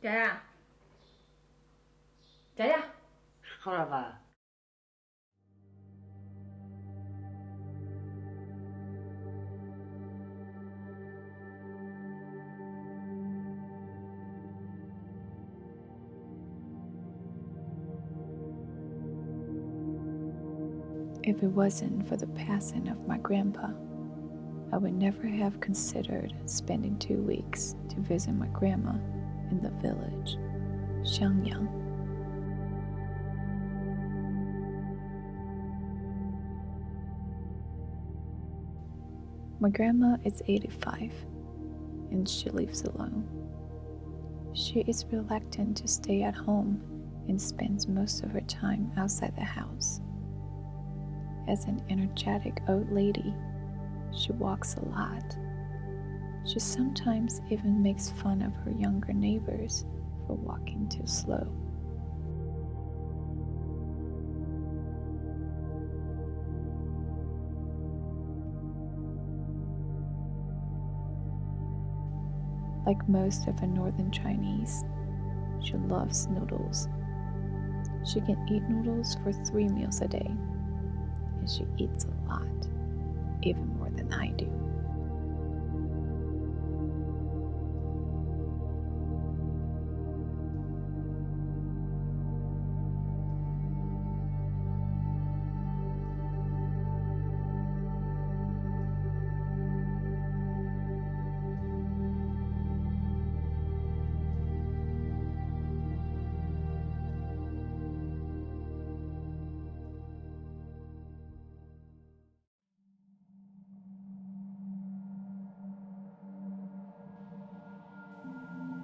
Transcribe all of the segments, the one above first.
佳佳，佳佳，说了吧。If it wasn't for the passing of my grandpa, I would never have considered spending 2 weeks to visit my grandma in the village, Xiangyang. My grandma is 85 and she lives alone. She is reluctant to stay at home and spends most of her time outside the house. As an energetic old lady, she walks a lot. She sometimes even makes fun of her younger neighbors for walking too slow. Like most of the northern Chinese, she loves noodles. She can eat noodles for 3 meals a day, and she eats a lot, even more than I do.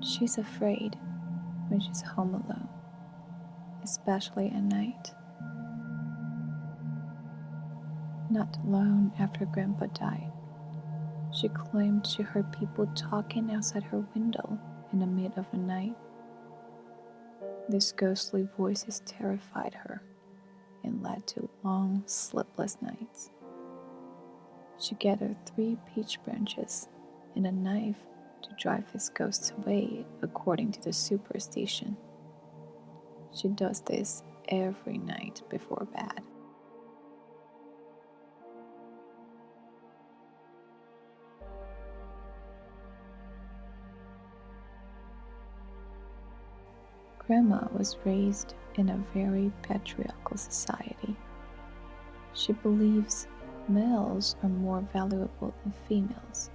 She's afraid when she's home alone, especially at night. Not long after Grandpa died, she claimed she heard people talking outside her window in the middle of the night. These ghostly voices terrified her and led to long, sleepless nights. She gathered 3 peach branches and a knife to drive these ghosts away, according to the superstition. She does this every night before bed. Grandma was raised in a very patriarchal society. She believes males are more valuable than females,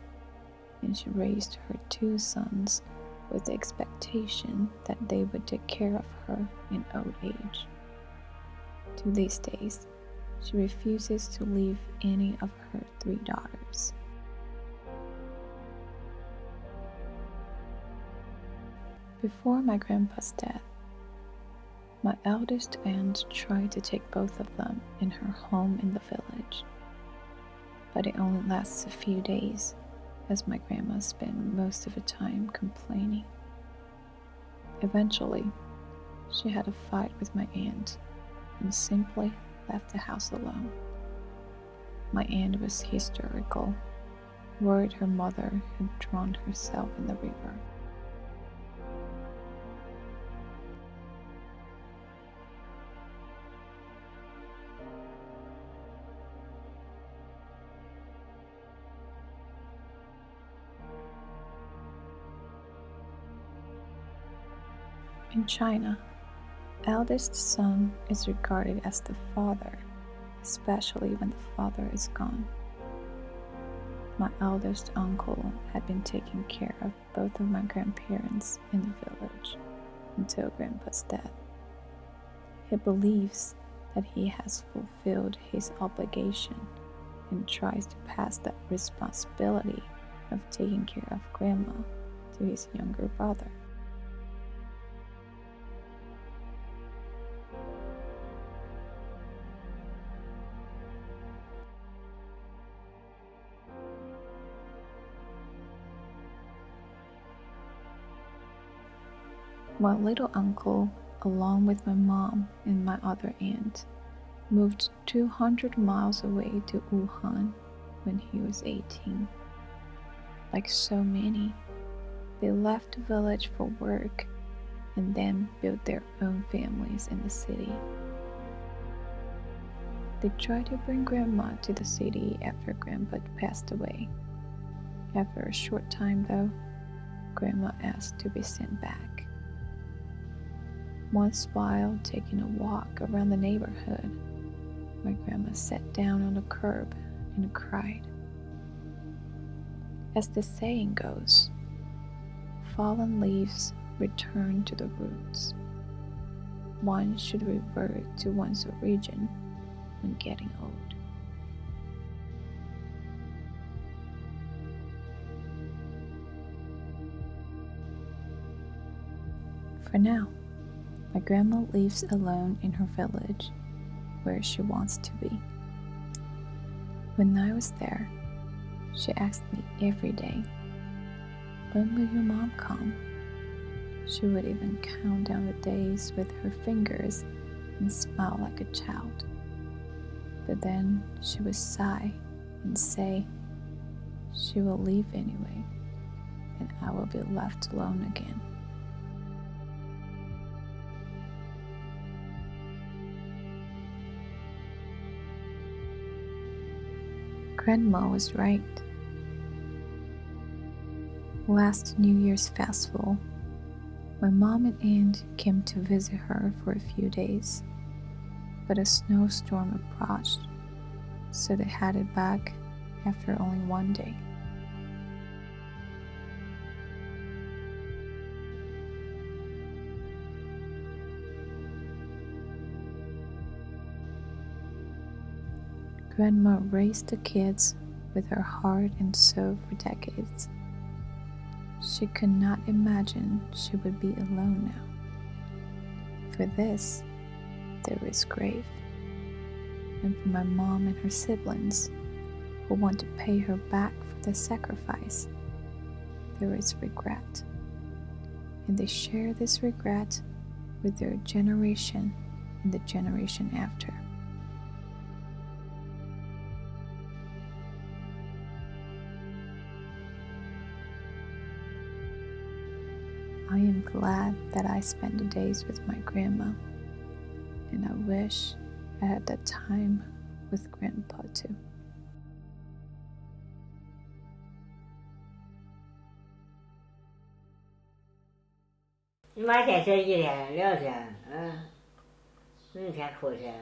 and she raised her 2 sons with the expectation that they would take care of her in old age. To these days, she refuses to leave any of her 3 daughters. Before my grandpa's death, my eldest aunt tried to take both of them in her home in the village, but it only lasts a few days as my grandma spent most of the time complaining. Eventually, she had a fight with my aunt and simply left the house alone. My aunt was hysterical, worried her mother had drowned herself in the river. In China, eldest son is regarded as the father, especially when the father is gone. My eldest uncle had been taking care of both of my grandparents in the village until Grandpa's death. He believes that he has fulfilled his obligation and tries to pass that responsibility of taking care of Grandma to his younger brother. My little uncle, along with my mom and my other aunt, moved 200 miles away to Wuhan when he was 18. Like so many, they left the village for work and then built their own families in the city. They tried to bring Grandma to the city after Grandpa passed away. After a short time, though, Grandma asked to be sent back. Once, while taking a walk around the neighborhood, my grandma sat down on the curb and cried. As the saying goes, fallen leaves return to the roots. One should revert to one's origin when getting old. For now, my grandma lives alone in her village, where she wants to be. When I was there, she asked me every day, "When will your mom come?" She would even count down the days with her fingers and smile like a child. But then she would sigh and say, "She will leave anyway, and I will be left alone again." Grandma was right. Last New Year's festival, my mom and aunt came to visit her for a few days, but a snowstorm approached, so they headed back after only one day. Grandma raised the kids with her heart and soul for decades. She could not imagine she would be alone now. For this, there is grave. And for my mom and her siblings, who want to pay her back for the sacrifice, there is regret. And they share this regret with their generation and the generation after. I am glad that I spent the days with my grandma, and I wish I had that time with Grandpa too. 你妈先吃1天2天，明天后天。